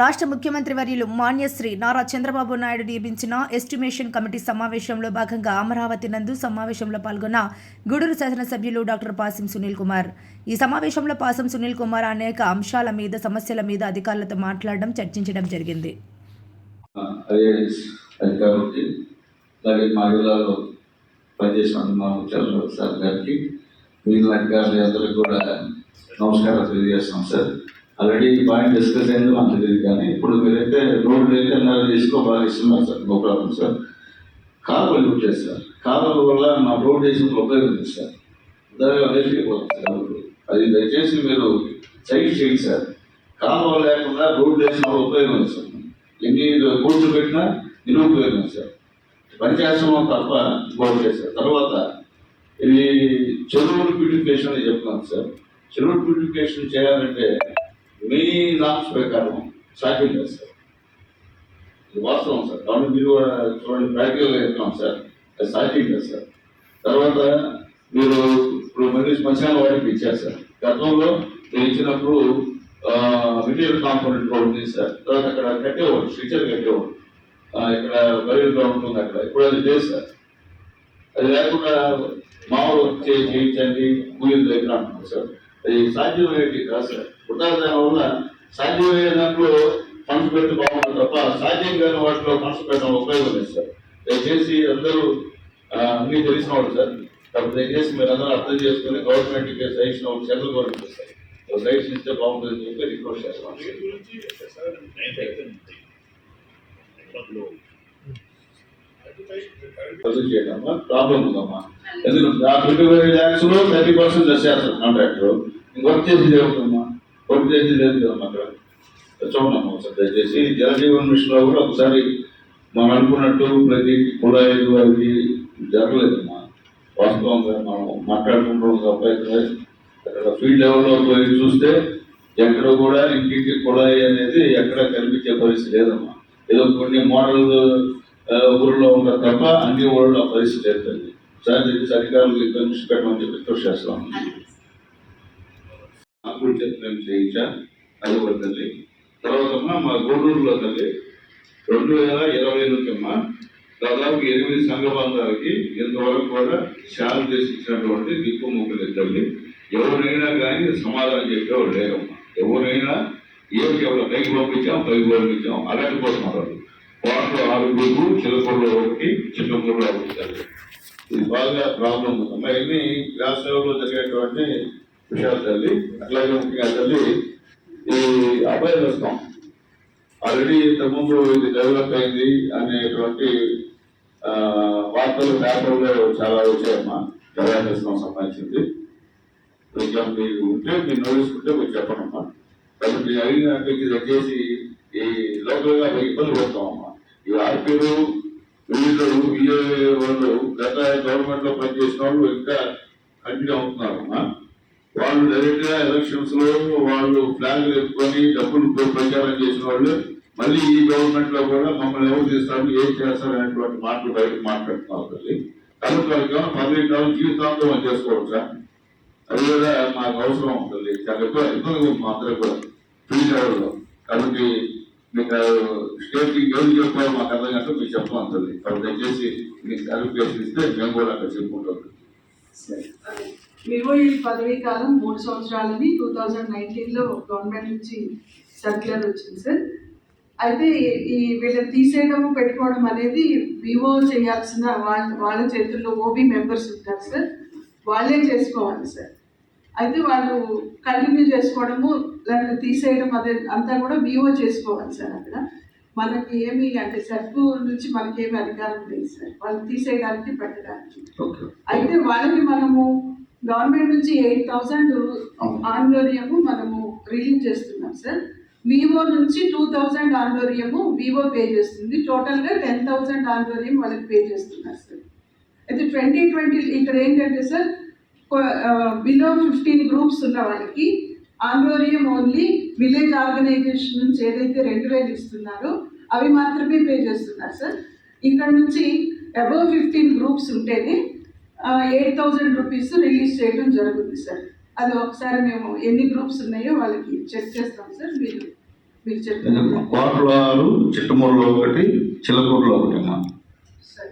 రాష్ట్ర ముఖ్యమంత్రి వర్యులు మాన్యశ్రీ నారా చంద్రబాబు నాయుడు నియమించిన ఎస్టిమేషన్ కమిటీ సమావేశంలో భాగంగా అమరావతి నందు సమావేశంలో పాల్గొన్న గూడూరు శాసనసభ్యులు డాక్టర్ పాసం సునీల్ కుమార్. ఈ సమావేశంలో పాసం సునీల్ కుమార్ అనేక అంశాల మీద, సమస్యల మీద అధికారులతో మాట్లాడడం, చర్చించడం జరిగింది. నమస్కారం తెలియజేస్తాం సార్. ఆల్రెడీ ఈ పాయింట్ డిస్కస్ అయింది మాకు తెలియదు, కానీ ఇప్పుడు మీరైతే రోడ్లు అయితే బాగా ఇస్తున్నారు సార్. No problem sir. కాలువలు యూజ్ చేస్తారు. కాలువల వల్ల మా రోడ్ వేసిన ఉపయోగం ఉంది సార్. దానిలో వేసిపోతుంది సార్. అది దయచేసి మీరు సైడ్ చేయండి సార్. కాలువ లేకుండా రోడ్లు వేసిన ఉపయోగం ఉంది సార్. ఎన్ని కోర్టు పెట్టినా నిరుపయోగం సార్. పనిచేస్తామో తప్ప బాగు చేస్తారు. తర్వాత ఇది చెరువులు బ్యూటిఫికేషన్ అని చెప్తున్నాను సార్. చెరువులు బ్యూటిఫికేషన్ చేయాలంటే మీ నామ్స్ ప్రకారం సాధ్యం లేదు సార్. ఇది వాస్తవం సార్. కాబట్టి మీరు చూడండి, ప్రాక్టికల్గా చెప్తున్నాం సార్. అది సాధ్యం లేదు సార్. తర్వాత మీరు ఇప్పుడు మళ్ళీ శ్మశాన వారికి ఇచ్చారు సార్. గతంలో మీరు ఇచ్చినప్పుడు మెటీరియల్ కాంపౌండ్ రోడ్ ఉంది సార్. తర్వాత అక్కడ కట్టేవాడు, స్ట్రక్చర్ కట్టేవాడు. ఇక్కడ బయలు గ్రౌండ్ ఉంది అక్కడ. ఇప్పుడు అది లేదు సార్. అది లేకుండా మామూలు చేయించండి కూలీల దగ్గర అంటున్నారు సార్. అది సాధ్యమయ్యేది కాదు సార్. ఉదాహరణ వల్ల సాధ్యమయ్యే దాంట్లో ఫండ్స్ పెట్టి బాగుంటుంది తప్ప సాధ్యం కాని వాటిలో ఫండ్స్ పెట్టడం ఉపయోగం లేదు సార్. దయచేసి అందరూ అన్నీ తెలిసిన వాళ్ళు సార్. కాబట్టి దయచేసి మీరు అందరూ అర్థం చేసుకుని గవర్నమెంట్కి సజెషన్ ఒకటి సెంట్రల్ గవర్నమెంట్ సార్ సజెషన్ ఇస్తే బాగుంటుందని చెప్పి రిక్వెస్ట్ చేస్తాం. చేయడమ్మా ప్రాబ్లం ఉందమ్మా. ఎందుకంటే ఆ 25 lakhs లో 30% చేస్తారు కాంట్రాక్టర్. వర్క్ చేసి జరుగుతుందమ్మా. వర్క్ చేసి జరుగుతుందమ్మా. అక్కడ చూడమ్మా సార్. దయచేసి జలజీవన్ మిషన్ లో కూడా ఒకసారి మనం అనుకున్నట్టు ప్రతి కుళాయిలు అవి జరగలేదమ్మా. వాస్తవంగా మనం మాట్లాడుకుంటున్నాం తప్ప అక్కడ ఫీల్డ్ లెవెల్లో పోయి చూస్తే ఎక్కడ కూడా ఇంటికి కుళాయి అనేది ఎక్కడ కనిపించే పరిస్థితి లేదమ్మా. ఏదో కొన్ని మోడల్ ఊళ్ళో ఉంటారు తప్ప అన్ని ఊళ్ళో పరిస్థితి లేదు. సార్ చెప్పి అధికారులు దృష్టి పెట్టమని చెప్పి రిక్వెస్ట్ చేస్తాం. అప్పుడు చెప్పి మేము చేయించా. అది కూడా తల్లి. తర్వాత మా గూడూరులో తల్లి 2020 నుంచి అమ్మా దాదాపు 8 సంఘ బంధాలకి ఇంతవరకు కూడా శాలం చేసి ఇచ్చినటువంటి దిక్కు ముగ్గులు తల్లి. ఎవరైనా కానీ సమాధానం చెప్పేవాళ్ళు లేరమ్మా. ఎవరైనా ఏమిటి ఎవరు పైకి పంపించాం అలాంటి కోసం అన్నారు. వాటిలో 6 గ్రూపు, చిలకూరులో 1, చిన్నపూరులో 1. ఇది బాగా ప్రాబ్లం ఉందమ్మా. ఇవన్నీ గ్రాస్ లెవెల్లో జరిగేటువంటి విషయాలు తల్లి. అట్లాగే ముఖ్యంగా తల్లి ఈ అభయదస్తం ఆల్రెడీ ఇంతకుముందు ఇది డెవలప్ అయింది అనేటువంటి వార్తలు పేపర్లో చాలా వచ్చాయమ్మా. అభయదస్తం సంబంధించింది కొంచెం మీరు ఉంటే మీరు నోటీసుకుంటే కొంచెం చెప్పనమ్మా. కాబట్టి అడిగినట్టు ఇది వచ్చేసి ఈ లోకల్ గా ఇబ్బంది పడతామమ్మా. ఈ ఆర్పీలు వాళ్ళు గత గవర్నమెంట్ లో పనిచేసిన వాళ్ళు ఇంకా కంటిన్యూ అవుతున్నారమ్మా. వాళ్ళు డైరెక్ట్ గా ఎలక్షన్స్ లో వాళ్ళు ఫ్లాగ్లు ఎత్తుకొని డబ్బులు ప్రచారం చేసిన వాళ్ళు మళ్ళీ ఈ గవర్నమెంట్ లో కూడా మమ్మల్ని ఎవరు చేస్తారు, ఏం చేస్తారు అనేటువంటి మాటలు బయటకు మాట్లాడుతున్నారు. కాబట్టి వాళ్ళకి ఏమైనా పబ్లిక్ జీవితాంతం మనం చేసుకోవచ్చా? అది కూడా మాకు అవసరం ఉంటుంది. చాలా ఎక్కువ ఇబ్బంది ఉంది మా అందరూ కూడా ఫీల్డ్ లెవెల్లో. కాబట్టి మీకు స్టేట్ ఎవరు చెప్పాలో మాకు అర్థం కంటే మీకు చెప్పమంటుంది. కాబట్టి దయచేసి మీకు క్లారిఫికేషన్ ఇస్తే మేము కూడా అక్కడ చెప్పుకుంటాం. వివో ఈ పదవీ కాలం 3 సంవత్సరాలని 2019లో గవర్నమెంట్ నుంచి సర్క్యులర్ వచ్చింది సార్. అయితే ఈ వీళ్ళని తీసేయడం పెట్టుకోవడం అనేది వివో చేయాల్సిన వాళ్ళ చేతుల్లో ఓబీ మెంబర్స్ ఉంటారు సార్, వాళ్ళే చేసుకోవాలి సార్. అయితే వాళ్ళు కంటిన్యూ చేసుకోవడము లేకపోతే తీసేయడం అదే అంతా కూడా వివో చేసుకోవాలి సార్. అక్కడ మనకి ఏమి అంటే సర్కు నుంచి మనకి ఏమి అధికారం లేదు సార్ వాళ్ళు తీసేయడానికి పెట్టడానికి. అయితే వాళ్ళకి మనము గవర్నమెంట్ నుంచి 8,000 ఆందోళనము మనము రిలీజ్ చేస్తున్నాం సార్. వివో నుంచి 2,000 ఆందోళనము వివో పే చేస్తుంది. టోటల్గా 10,000 ఆందోళనం వాళ్ళకి పే చేస్తున్నారు సార్. అయితే 2020 ఇక్కడ ఏంటంటే సార్ బిలో 15 గ్రూప్స్ ఉన్న వాళ్ళకి ఆందోళనం ఓన్లీ విలేజ్ ఆర్గనైజేషన్ నుంచి ఏదైతే 2,000 ఇస్తున్నారో అవి మాత్రమే పే చేస్తున్నారు సార్. ఇక్కడ నుంచి అబవ్ 15 గ్రూప్స్ ఉంటేనే 8,000 రూపీస్ రిలీజ్ చేయడం జరుగుతుంది సార్. అది ఒకసారి మేము ఎన్ని గ్రూప్స్ ఉన్నాయో వాళ్ళకి చెక్ చేస్తాం సార్. మీరు మీరు చెప్పండి కోటలో 6, చిట్టమూరులో 1, చిలకూరులో 1 అమ్మా. సరే.